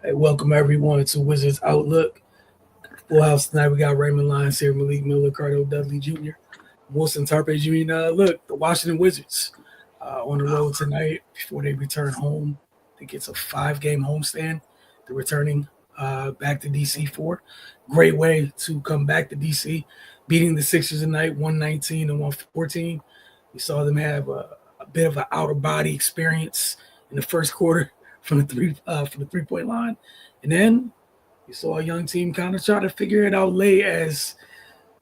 Hey, welcome everyone to Wizards Outlook. Full house tonight. We got Raymond Lyons here, Malik Miller, Cardo Dudley Jr., Wilson Tarpe Jr. Look, the Washington Wizards on the road tonight before they return home. I think it's a 5-game homestand. They're returning back to DC for. Great way to come back to DC, beating the Sixers tonight, 119 and 114. We saw them have a bit of an outer body experience in the first quarter from the 3 point line, and then you saw a young team kind of try to figure it out late. As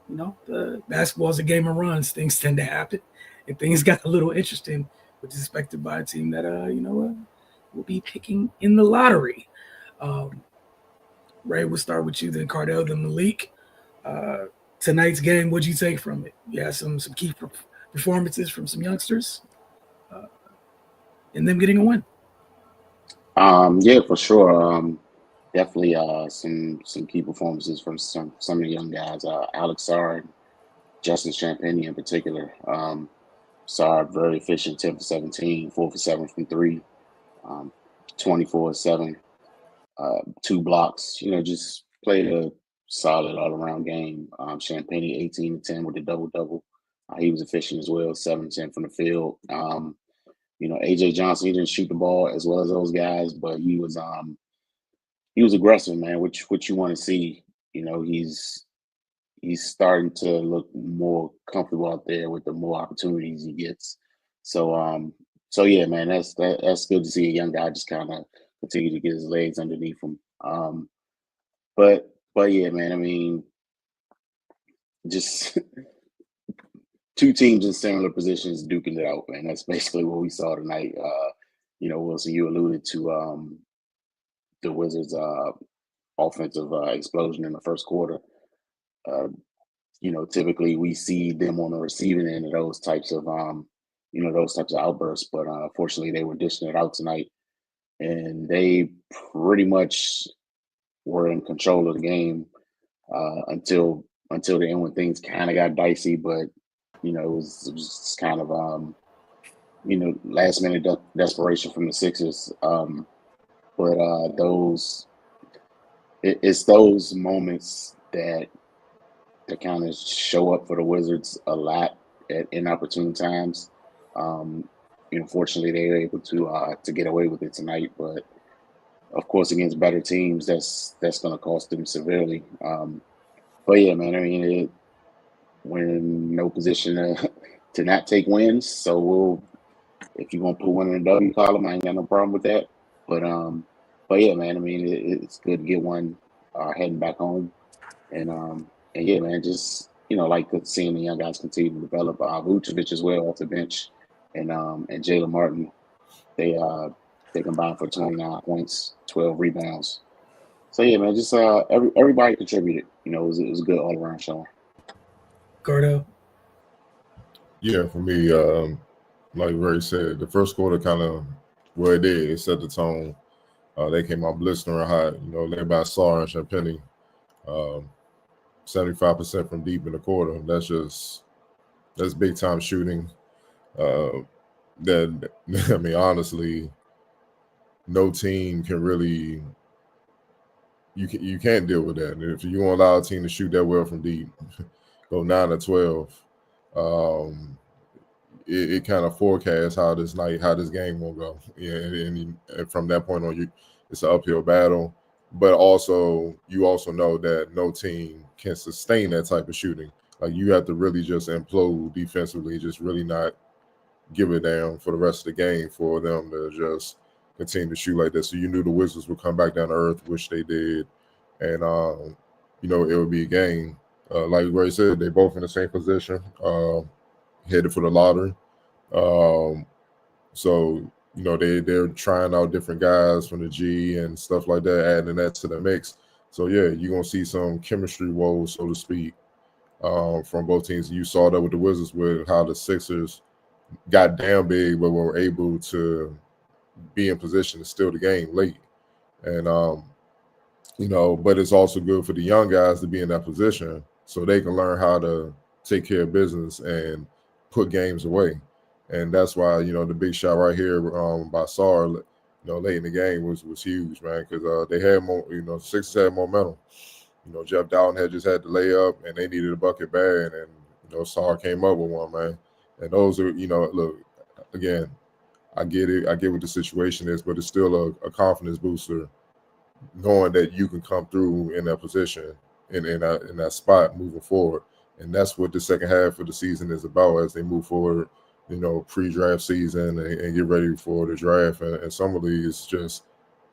the basketball is a game of runs. Things tend to happen, and things got a little interesting, which is expected by a team that will be picking in the lottery. Um, Ray, we'll start with you, then Cardell, then Malik. Uh, Tonight's game, what'd you take from it? You had some key performances from some youngsters, uh, and them getting a win. Yeah, for sure. Definitely some key performances from some of the young guys. Alex Sarr and Justin Champagny in particular. Sarr very efficient, 10 for 17, 4 for 7 from three, um, 24-7, 2 blocks. Just played a solid all around game. Champagny 18 to 10 with a double double. He was efficient as well, 7-10 from the field. AJ Johnson, he didn't shoot the ball as well as those guys, but he was aggressive, man, which you want to see. He's starting to look more comfortable out there with the more opportunities he gets. So yeah, man, that's good to see a young guy just kind of continue to get his legs underneath him. But yeah, man, I mean, just two teams in similar positions duking it out, man. That's basically what we saw tonight. Wilson, you alluded to the Wizards' offensive explosion in the first quarter. Uh, Typically we see them on the receiving end of those types of outbursts, but unfortunately they were dishing it out tonight, and they pretty much were in control of the game until the end when things kind of got dicey. But it was just kind of last minute desperation from the Sixers. But it's those moments that kind of show up for the Wizards a lot at inopportune times. Um, Fortunately, they were able to get away with it tonight. But of course, against better teams, that's going to cost them severely. But yeah, man, I mean, we're in no position to not take wins. So if you're gonna put one in the W column, I ain't got no problem with that. But yeah, man, I mean, it's good to get one heading back home. And yeah, man, just like good seeing the young guys continue to develop. Vucevic as well off the bench, and Jalen Martin, they uh they combined for 29 points, 12 rebounds. So yeah, man, just everybody contributed. It was a good all around showing. Cardo. Yeah, for me, like Ray said, the first quarter kind of well it did. It set the tone. They came out blistering hot. Led by Sarr and Champagny. Um, 75% from deep in the quarter. That's big time shooting. Uh, that I mean, honestly, no team can really you can't deal with that. And if you want to allow a team to shoot that well from deep, go 9 or 12. Um, it kind of forecasts how this game will go. Yeah, and from that point on, it's an uphill battle. But you also know that no team can sustain that type of shooting. Like you have to really just implode defensively, just really not give it down for the rest of the game for them to just continue to shoot like this. So you knew the Wizards would come back down to earth, which they did, and it would be a game. Like Ray said, they both in the same position, headed for the lottery. Um, so they're trying out different guys from the G and stuff like that, adding that to the mix. So yeah, you're gonna see some chemistry woes, so to speak, from both teams. You saw that with the Wizards, with how the Sixers got down big, but were able to be in position to steal the game late. And but it's also good for the young guys to be in that position so they can learn how to take care of business and put games away. And that's why the big shot right here by Sarr late in the game was huge, man, because they had more, Sixers had momentum. Jeff Dowtin had just had the layup, and they needed a bucket bad, and Sar came up with one, man. And those are, look, again, I get it. I get what the situation is, but it's still a confidence booster knowing that you can come through in that position in that spot moving forward. And that's what the second half of the season is about as they move forward, pre-draft season and get ready for the draft. And some of these just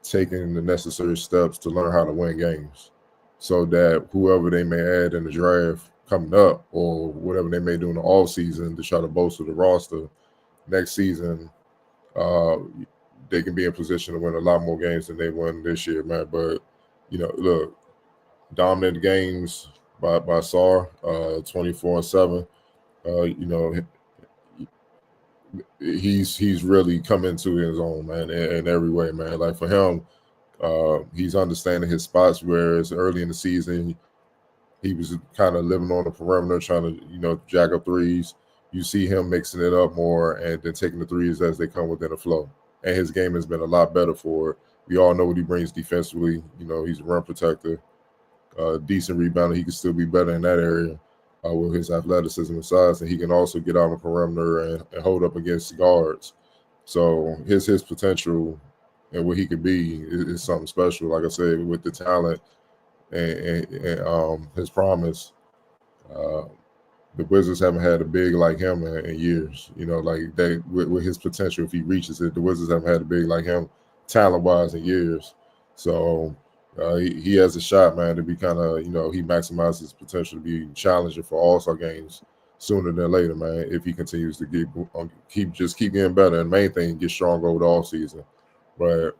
taking the necessary steps to learn how to win games so that whoever they may add in the draft coming up or whatever they may do in the off season to try to bolster the roster next season, they can be in position to win a lot more games than they won this year, man. But, look, dominated games by Sar, 24-7. He's really come into his own, man, in every way, man. Like for him, he's understanding his spots, whereas early in the season, he was kind of living on the perimeter, trying to, jack up threes. You see him mixing it up more and then taking the threes as they come within the flow. And his game has been a lot better for it. We all know what he brings defensively. He's a run protector, decent rebounder. He can still be better in that area with his athleticism and size. And he can also get out on the perimeter and hold up against guards. So his potential and what he could be is something special. Like I said, with the talent and his promise, the Wizards haven't had a big like him in years. Like they with his potential, if he reaches it, the Wizards haven't had a big like him talent-wise in years. So he has a shot, man, to be kind of, he maximizes his potential to be challenging for All-Star games sooner than later, man, if he continues to keep getting better. And main thing, get stronger over the offseason. But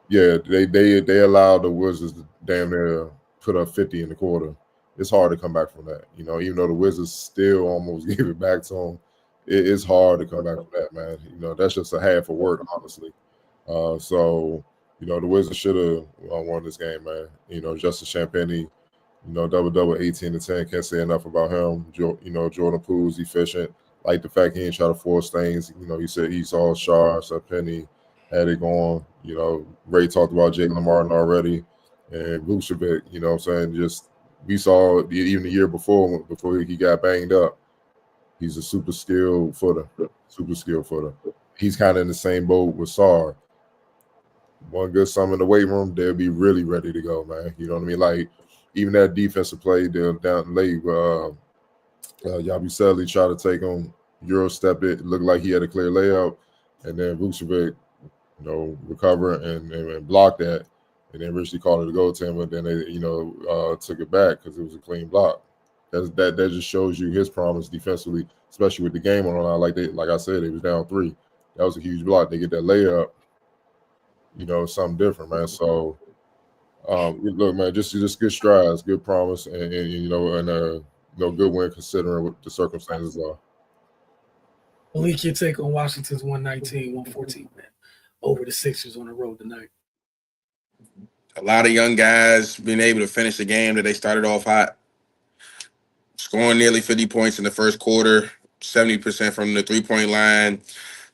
yeah, they allowed the Wizards to damn near put up 50 in the quarter. It's hard to come back from that. Even though the Wizards still almost gave it back to them, it's hard to come back from that, man. That's just a half of work, honestly. So, the Wizards should have won this game, man. Justin Champagnie, double-double, 18 to 10. Can't say enough about him. Jordan Poole's efficient. Like the fact he ain't try to force things. He said he saw Shar, Penny had it going. Ray talked about Jalen Martin already. And Vucevic, what I'm saying, just we saw even the year before he got banged up. He's a super skilled footer. He's kind of in the same boat with Sar. One good summer in the weight room, they'll be really ready to go, man. You know what I mean? Like even that defensive play down late, Yabusele tried to take him, Euro stepped it, looked like he had a clear layup, and then Vucevic, recover and block that. And then Richie called it a goal to him, but then they, took it back because it was a clean block. That just shows you his promise defensively, especially with the game on the line. Like I said, it was down 3. That was a huge block. They get that layup, something different, man. So, look, man, just good strides, good promise, and good win considering what the circumstances are. Malik, your take on Washington's 119-114 win over the Sixers on the road tonight. A lot of young guys being able to finish the game that they started off hot. Scoring nearly 50 points in the first quarter, 70% from the three-point line.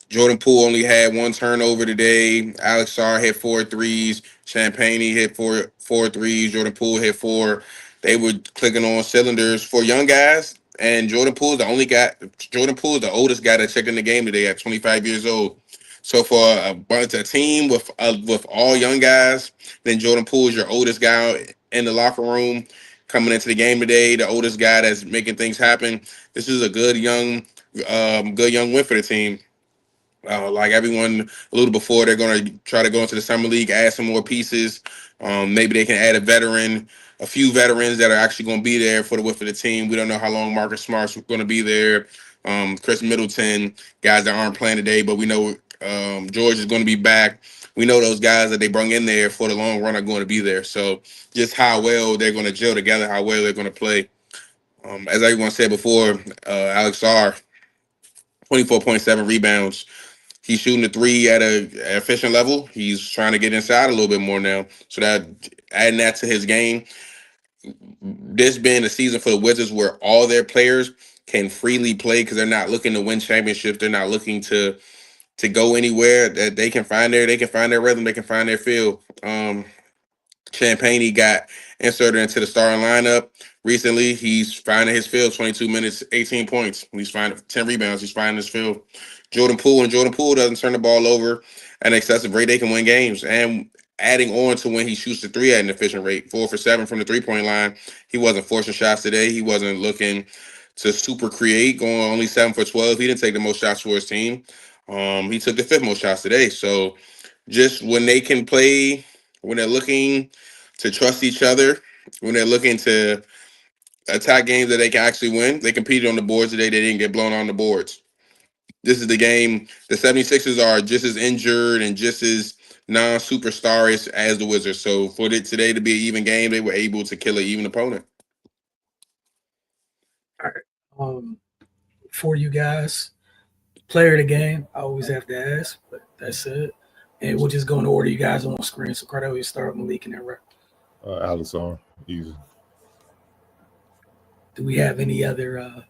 Jordan Poole only had 1 turnover today. Alex Sarr hit 4 threes. Champagnie hit four threes. Jordan Poole hit 4. They were clicking on cylinders for young guys. And Jordan Poole is the only guy. Jordan Poole is the oldest guy that checked in the game today at 25 years old. So for a team with all young guys, then Jordan Poole is your oldest guy in the locker room coming into the game today. The oldest guy that's making things happen. This is a good young win for the team. Like everyone alluded before, they're going to try to go into the summer league, add some more pieces. Maybe they can add a few veterans that are actually going to be there for the width of the team. We don't know how long Marcus Smart's going to be there. Chris Middleton, guys that aren't playing today, but we know George is going to be back. We know those guys that they bring in there for the long run are going to be there. So just how well they're going to gel together, how well they're going to play. As everyone said before, Alex Sarr, 24.7 rebounds. He's shooting the 3 at an efficient level. He's trying to get inside a little bit more now. So that adding that to his game. This being a season for the Wizards where all their players can freely play because they're not looking to win championships. They're not looking to to go anywhere that they can find their rhythm, they can find their feel. Champagne, he got inserted into the starting lineup recently. He's finding his field, 22 minutes, 18 points. He's finding 10 rebounds. He's finding his field. Jordan Poole doesn't turn the ball over at an excessive rate. They can win games. And adding on to when he shoots the three at an efficient rate, 4 for 7 from the 3-point line. He wasn't forcing shots today. He wasn't looking to super create, going only 7 for 12. He didn't take the most shots for his team. He took the 5th most shots today. So just when they can play, when they're looking to trust each other, when they're looking to attack games that they can actually win, they competed on the boards today. They didn't get blown on the boards. This is the game. The 76ers are just as injured and just as non-superstarish as the Wizards. So for it today to be an even game, they were able to kill an even opponent. All right. For you guys, player of the game, I always have to ask, but that's it. And we'll just go in order you guys on screen. So Cardell, you start with Malik and then right. Alisson, easy. Do we have any other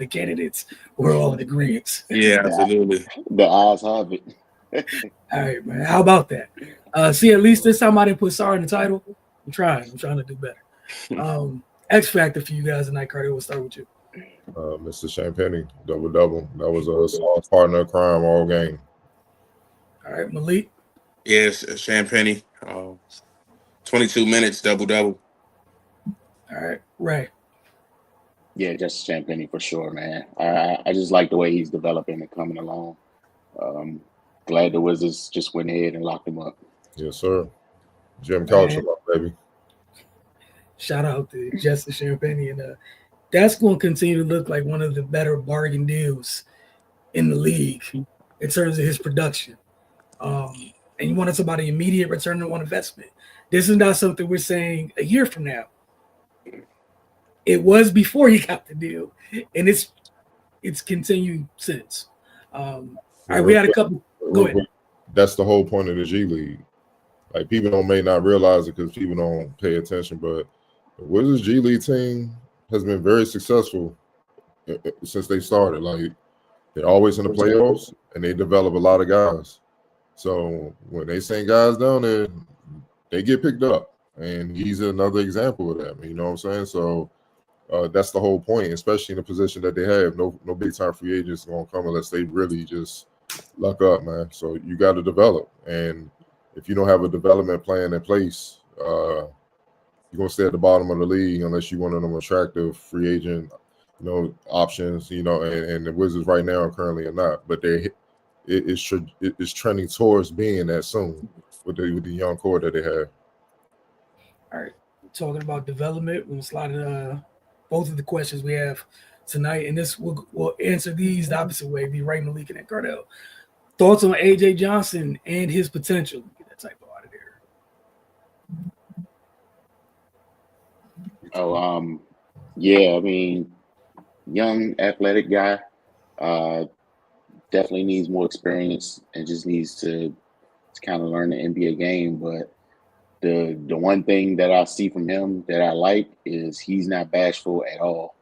candidates? We're all in agreement. Yeah, absolutely. The odds have it. All right, man. How about that? See, at least this time I didn't put Sarr in the title. I'm trying to do better. X Factor for you guys tonight, Carter. We'll start with you. Mr. Champagne, double-double. That was a small partner of crime all game. All right, Malik. Yes, Champagne. 22 minutes, double-double. All right, Ray. Yeah, just Champagne for sure, man. I just like the way he's developing and coming along. Glad the Wizards just went ahead and locked him up. Yes, sir. Jim Culture, baby. Shout out to Justin Champagne. And that's going to continue to look like one of the better bargain deals in the league in terms of his production. And you wanted somebody immediate return on investment. This is not something we're saying a year from now. It was before he got the deal, and it's continued since. All right, we had a couple. Go ahead. That's the whole point of the G League. Like, people may not realize it because people don't pay attention, but the Wizards G League team has been very successful since they started. Like, they're always in the playoffs, and they develop a lot of guys. So when they send guys down there, they get picked up, and he's another example of that. You know what I'm saying? So that's the whole point, especially in the position that they have. No big time free agents gonna come unless they really just luck up, man. So you got to develop, and if you don't have a development plan in place, you're gonna stay at the bottom of the league unless you're one of them attractive free agent, options. And the Wizards right now are currently not, but it's trending towards being that soon with the young core that they have. All right, talking about development, we'll slide both of the questions we have tonight, and this will answer these the opposite way. Be Ray, Malik, and Cardell. Thoughts on AJ Johnson and his potential? Get that typo out of there. Yeah, I mean, young athletic guy, definitely needs more experience and just needs to kind of learn the NBA game. But the one thing that I see from him that I like is he's not bashful at all.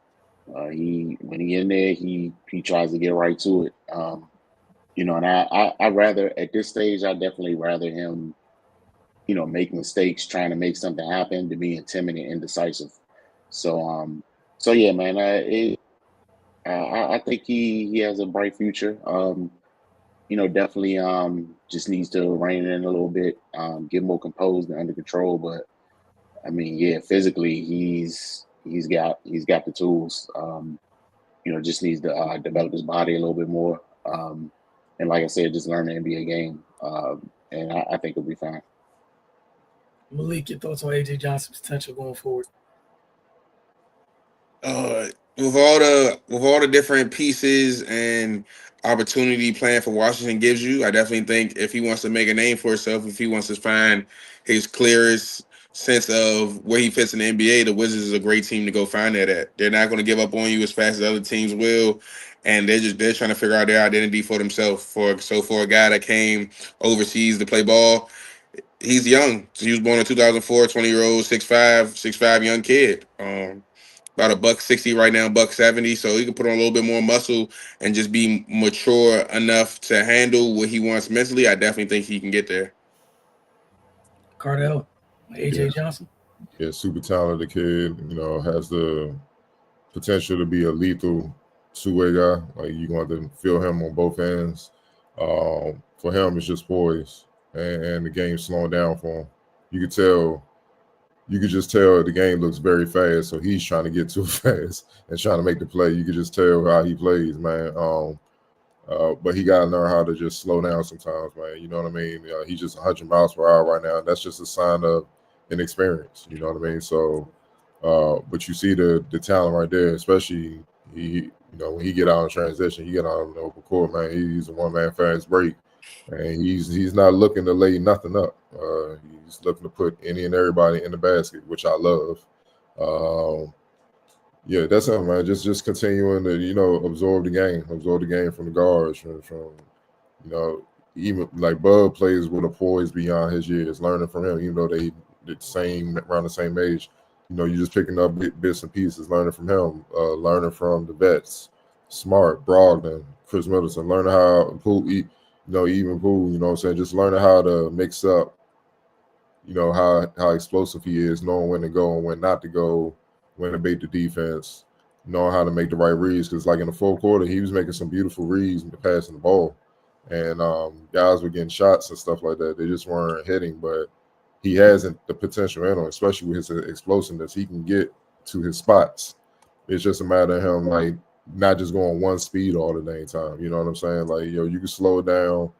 When he in there, he tries to get right to it. And I rather at this stage, I definitely rather him, make mistakes, trying to make something happen, to be timid and indecisive. So yeah, man, I think he has a bright future. Definitely just needs to rein it in a little bit, get more composed and under control. But I mean, yeah, physically he's got the tools. Just needs to develop his body a little bit more. And like I said, just learn the NBA game. And I think he'll be fine. Malik, your thoughts on AJ Johnson's potential going forward? With all the different pieces and opportunity plan for Washington gives you, I definitely think if he wants to make a name for himself, if he wants to find his clearest sense of where he fits in the NBA, the Wizards is a great team to go find that at. They're not going to give up on you as fast as other teams will, and they're trying to figure out their identity for themselves. For a guy that came overseas to play ball, he's young. He was born in 2004, 20-year-old, 6'5" young kid. about $160 right now, $170. So he can put on a little bit more muscle and just be mature enough to handle what he wants mentally. I definitely think he can get there. Cardell, AJ Yeah. Johnson. Yeah, super talented kid. You know, has the potential to be a lethal two-way guy. Like you're going to feel him on both ends. For him, it's just poise and the game slowing down for him. You could just tell the game looks very fast, so he's trying to get too fast and trying to make the play. You could just tell how he plays, man. But he got to learn how to just slow down sometimes, man. You know what I mean? He's just 100 miles per hour right now. That's just a sign of inexperience. You know what I mean? So, but you see the talent right there, especially when he get out in transition, he get out on the open court, man. He's a one-man fast break, and he's not looking to lay nothing up. He's looking to put any and everybody in the basket, which I love. Yeah, that's him, man. Just continuing to absorb the game from the guards, from even like Bud plays with a poise beyond his years, learning from him, even though they around the same age. You're just picking up bits and pieces, learning from him, learning from the vets, Smart, Brogdon, Chris Middleton, learning how Poole, even Poole, what I'm saying, just learning how to mix up, how explosive he is, knowing when to go and when not to go, when to bait the defense, knowing how to make the right reads. Because like in the fourth quarter, he was making some beautiful reads and passing the ball, and guys were getting shots and stuff like that. They just weren't hitting, but he hasn't the potential in him, especially with his explosiveness. He can get to his spots. It's just a matter of him like not just going one speed all the dang time. You know what I'm saying? Like, you can slow down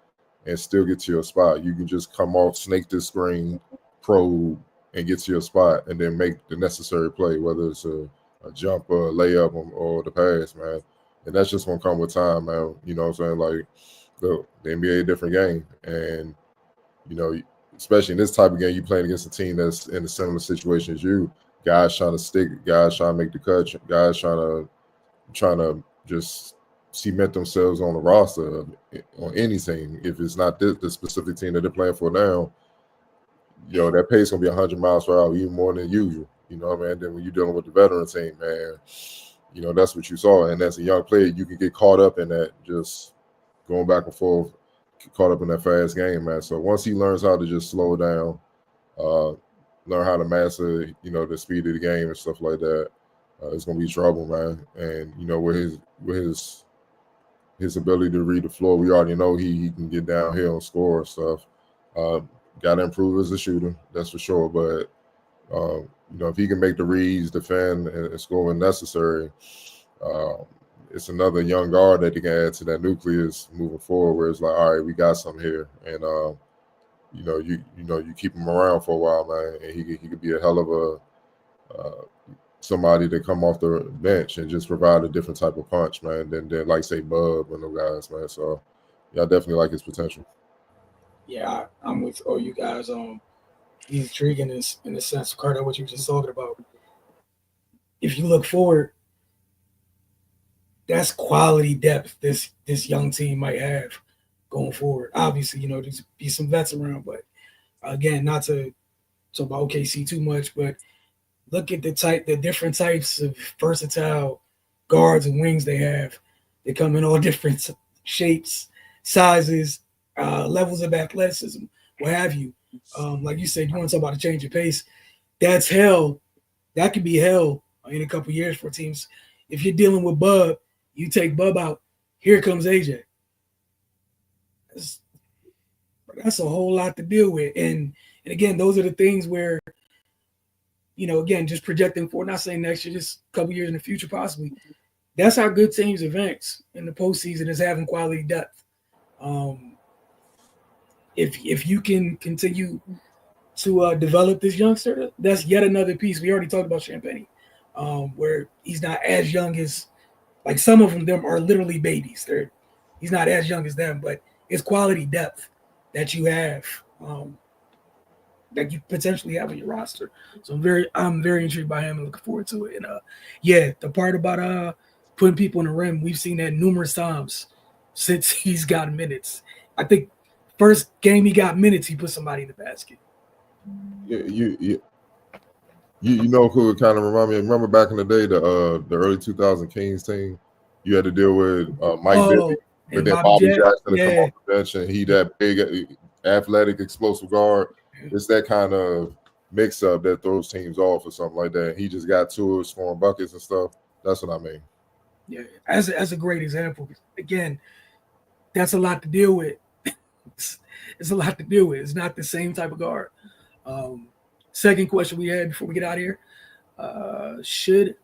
and still get to your spot. You can just come off, snake this screen, probe, and get to your spot, and then make the necessary play, whether it's a jump or a layup or the pass, man. And that's just gonna come with time, man. You know what I'm saying? Like the NBA, a different game, and especially in this type of game, you playing against a team that's in a similar situation as you. Guys trying to stick, guys trying to make the cut, guys trying to just cement themselves on the roster on any team. If it's not the specific team that they're playing for now, that pace gonna be 100 miles per hour, even more than usual. You know what I mean? Then when you're dealing with the veteran team, man, that's what you saw. And as a young player, you can get caught up in that, just going back and forth, caught up in that fast game, man. So once he learns how to just slow down, learn how to master, the speed of the game and stuff like that, it's gonna be trouble, man. And with his ability to read the floor, we already know he can get downhill and score and stuff. Got to improve as a shooter, that's for sure. But if he can make the reads, defend, and score when necessary, it's another young guard that they can add to that nucleus moving forward. Where it's like, all right, we got something here, and you keep him around for a while, man, and he could be a hell of a somebody to come off the bench and just provide a different type of punch, man, than like say Bub and those guys, man. So yeah, I definitely like his potential. Yeah, I'm with all you guys. He's intriguing in the sense, Carter, what you were just talking about. If you look forward, that's quality depth this young team might have going forward. Obviously, there's be some vets around, but again, not to talk about OKC too much, but look at the different types of versatile guards and wings they have. They come in all different shapes, sizes, levels of athleticism, what have you. Like you said, you want to talk about a change of pace. That's hell. That could be hell in a couple years for teams. If you're dealing with Bub, you take Bub out. Here comes AJ. That's a whole lot to deal with. And again, those are the things where, again, just projecting for, not saying next year, just a couple years in the future possibly. That's how good teams advance in the postseason, is having quality depth. If you can continue to develop this youngster, that's yet another piece. We already talked about Champagne, where he's not as young as, like some of them are literally babies. He's not as young as them, but it's quality depth that you have, that you potentially have on your roster. So I'm very intrigued by him and looking forward to it. And the part about putting people in the rim, we've seen that numerous times since he's gotten minutes. I think first game he got minutes, he put somebody in the basket. Yeah, You know who it kind of remind me? Remember back in the day, the early 2000 Kings team, you had to deal with Mike Bibby, Oh, but and then Bobby Bobby Jack. Jackson to come Yeah. off the bench, and he that big, athletic, explosive guard. It's that kind of mix up that throws teams off or something like that. He just got to it, scoring buckets and stuff. That's what I mean. Yeah. As a great example. Again, that's a lot to deal with. It's a lot to deal with. It's not the same type of guard. Second question we had before we get out of here. Should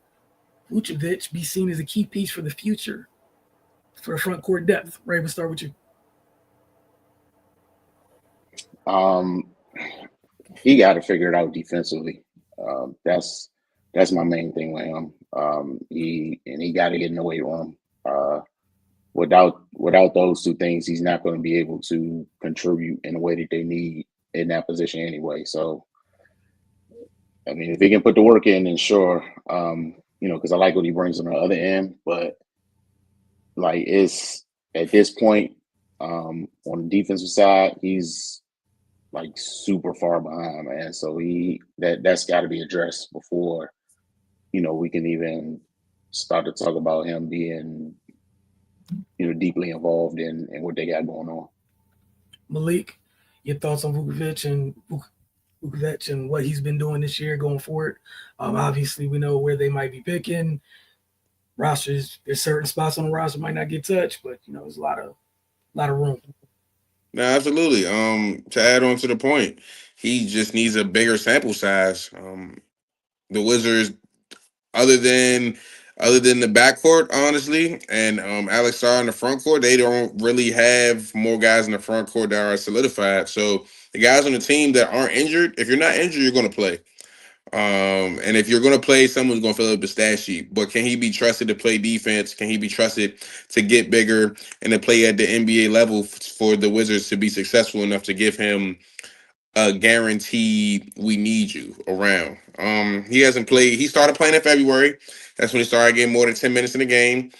Vucevic be seen as a key piece for the future for the front court depth? Ray, we'll start with you. He got to figure it out defensively. That's my main thing with him. He got to get in the weight room. Without those two things, he's not going to be able to contribute in the way that they need in that position anyway. So, I mean, if he can put the work in, then sure. Because I like what he brings on the other end, but like it's at this point on the defensive side, he's like super far behind, man. So that's got to be addressed before we can even start to talk about him being deeply involved in what they got going on. Malik, your thoughts on Vucevic and what he's been doing this year going forward? Obviously, we know where they might be picking. Rosters, there's certain spots on the roster might not get touched, but there's a lot of room. No, absolutely. To add on to the point, he just needs a bigger sample size. The Wizards, other than the backcourt, honestly, and Alex Sarr in the front court, they don't really have more guys in the front court that are solidified. So the guys on the team that aren't injured, if you're not injured, you're going to play. And if you're going to play, someone's going to fill up the stat sheet. But can he be trusted to play defense? Can he be trusted to get bigger and to play at the NBA level for the Wizards to be successful enough to give him a guaranteed "we need you" around? He hasn't played. He started playing in February. That's when he started getting more than 10 minutes in the game.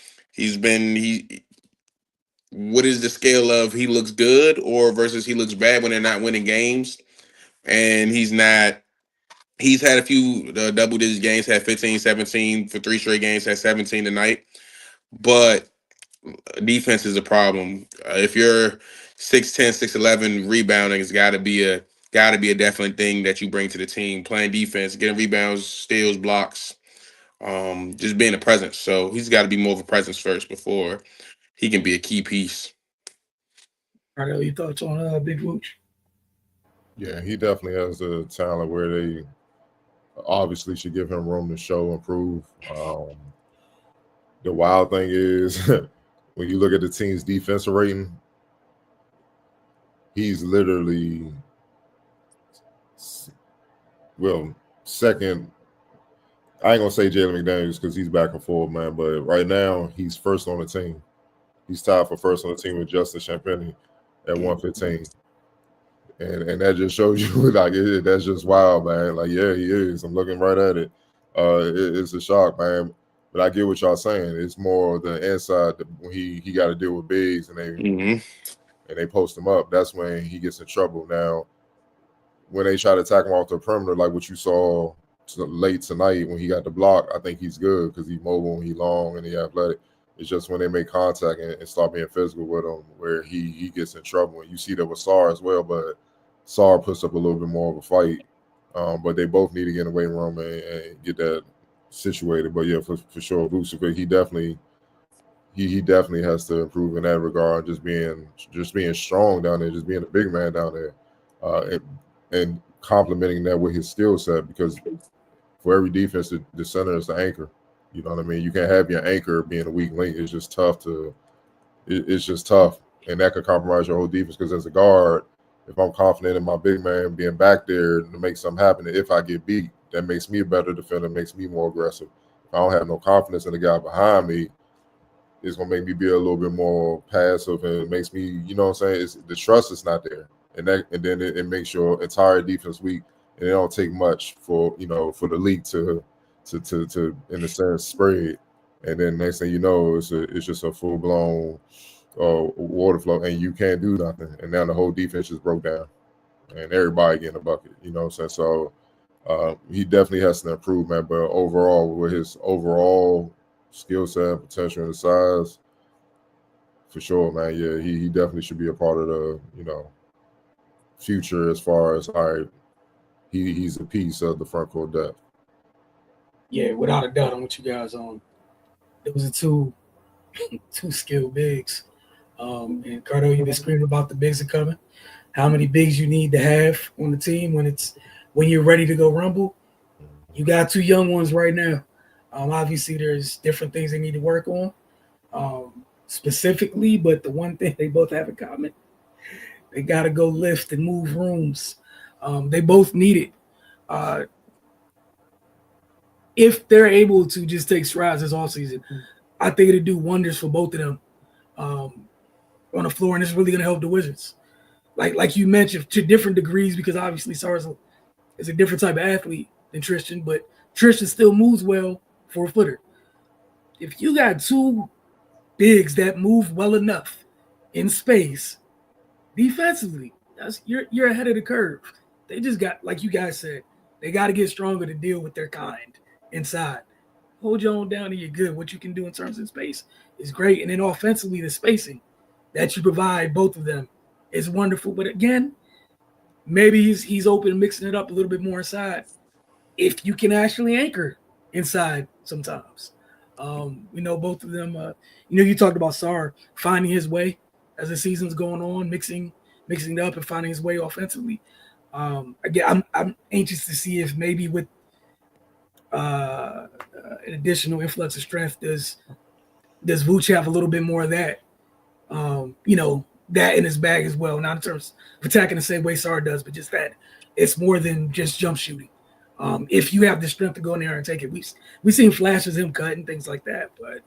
What is the scale of he looks good or versus he looks bad when they're not winning games? And he's not. He's had a few double-digit games, had 15, 17 for 3 straight games, had 17 tonight. But defense is a problem. If you're 6'10", 6'11", rebounding has got to be a definite thing that you bring to the team. Playing defense, getting rebounds, steals, blocks, just being a presence. So he's got to be more of a presence first before he can be a key piece. Cardell, your thoughts on Big Vooch? Yeah, he definitely has the talent where they obviously should give him room to show and prove. The wild thing is when you look at the team's defensive rating, he's literally second. I ain't gonna say Jalen McDaniels because he's back and forth, man. But right now he's first on the team. He's tied for first on the team with Justin Champagnie at 115. And that just shows you like that's just wild, man. Like, yeah, he is. I'm looking right at it. It's a shock, man. But I get what y'all saying. It's more the inside when he got to deal with bigs and they post him up. That's when he gets in trouble. Now, when they try to attack him off the perimeter, like what you saw late tonight when he got the block, I think he's good because he's mobile and he's long and he's athletic. It's just when they make contact and start being physical with him where he gets in trouble. And you see that with Sarr as well, but Sarr puts up a little bit more of a fight. But they both need to get in the weight room and get that situated. But yeah, for sure, Vucevic, he definitely has to improve in that regard. Just being strong down there, just being a big man down there, and complementing that with his skill set. Because for every defense, the center is the anchor. You know what I mean? You can't have your anchor being a weak link. It's just tough it's just tough, and that could compromise your whole defense. Because as a guard, if I'm confident in my big man being back there to make something happen, if I get beat, that makes me a better defender, makes me more aggressive. If I don't have no confidence in the guy behind me, it's gonna make me be a little bit more passive, and it makes me, you know what I'm saying? The trust is not there, and then it makes your entire defense weak, and it don't take much for the league to in a sense spread, and then next thing you know, it's just a full blown water flow, and you can't do nothing, and now the whole defense just broke down, and everybody getting a bucket. You know what I'm saying? So He definitely has to improve, man. But overall, with his overall skill set, potential, and size, for sure, man. Yeah, he definitely should be a part of the future as far as all right. He's a piece of the front court depth. Yeah, without a doubt, I'm with you guys on. Those are two skilled bigs. And Cardo, you've been screaming about the bigs are coming. How many bigs you need to have on the team when you're ready to go rumble? You got two young ones right now. Obviously, there's different things they need to work on specifically, but the one thing they both have in common, they got to go lift and move rooms. They both need it. If they're able to just take strides this offseason, I think it'll do wonders for both of them on the floor, and it's really going to help the Wizards. Like you mentioned, to different degrees, because obviously Sars is a different type of athlete than Tristan, but Tristan still moves well for a footer. If you got two bigs that move well enough in space, defensively, you're ahead of the curve. They just got, like you guys said, they got to get stronger to deal with their kind inside. Hold your own down and you're good. What you can do in terms of space is great. And then offensively, the spacing that you provide, both of them, is wonderful. But again, maybe he's open to mixing it up a little bit more inside if you can actually anchor inside sometimes. We know both of them. You talked about Sar finding his way as the season's going on, mixing it up and finding his way offensively. Again, I'm anxious to see if maybe with an additional influx of strength, does Vooch have a little bit more of that? That in his bag as well. Not in terms of attacking the same way Sar does, but just that it's more than just jump shooting. If you have the strength to go in there and take it, we've seen flashes of him cut and things like that. But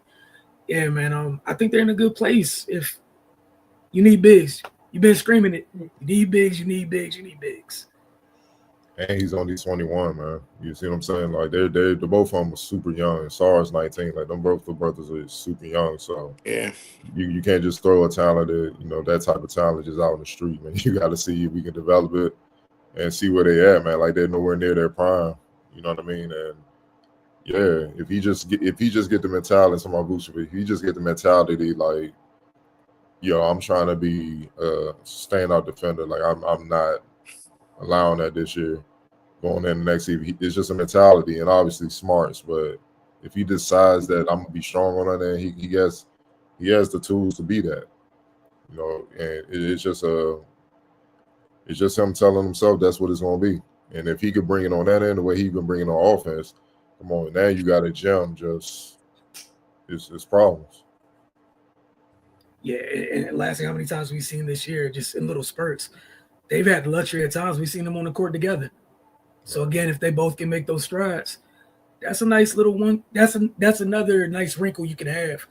yeah, man, I think they're in a good place. If you need bigs, you've been screaming it. You need bigs, you need bigs, you need bigs. And he's only 21, man. You see what I'm saying? Like they're both of them are super young. Sar's 19. Like them both the brothers are super young. So yeah, you can't just throw a talented, that type of talent just out on the street, man. You got to see if we can develop it and see where they at, man. Like they're nowhere near their prime. You know what I mean? And yeah, if he just get the mentality, some of Vucevic, if he just get the mentality like, I'm trying to be a standout defender. Like I'm not allowing that this year. Going in the next season, it's just a mentality and obviously smarts. But if he decides that I'm gonna be strong on that, he has the tools to be that. And it's just him telling himself that's what it's gonna be. And if he could bring it on that end, the way he can bring it on offense, come on, now you got a gem. Just it's problems. Yeah, and lastly, how many times we've seen this year, just in little spurts, they've had the luxury at times we've seen them on the court together. So again, if they both can make those strides, that's a nice little one. That's another nice wrinkle you can have.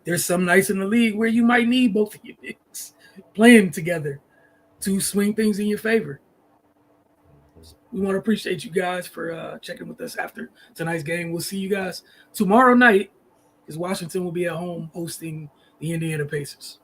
There's some nights in the league where you might need both of your bigs playing together to swing things in your favor. We want to appreciate you guys for checking with us after tonight's game. We'll see you guys tomorrow night, because Washington will be at home hosting the Indiana Pacers.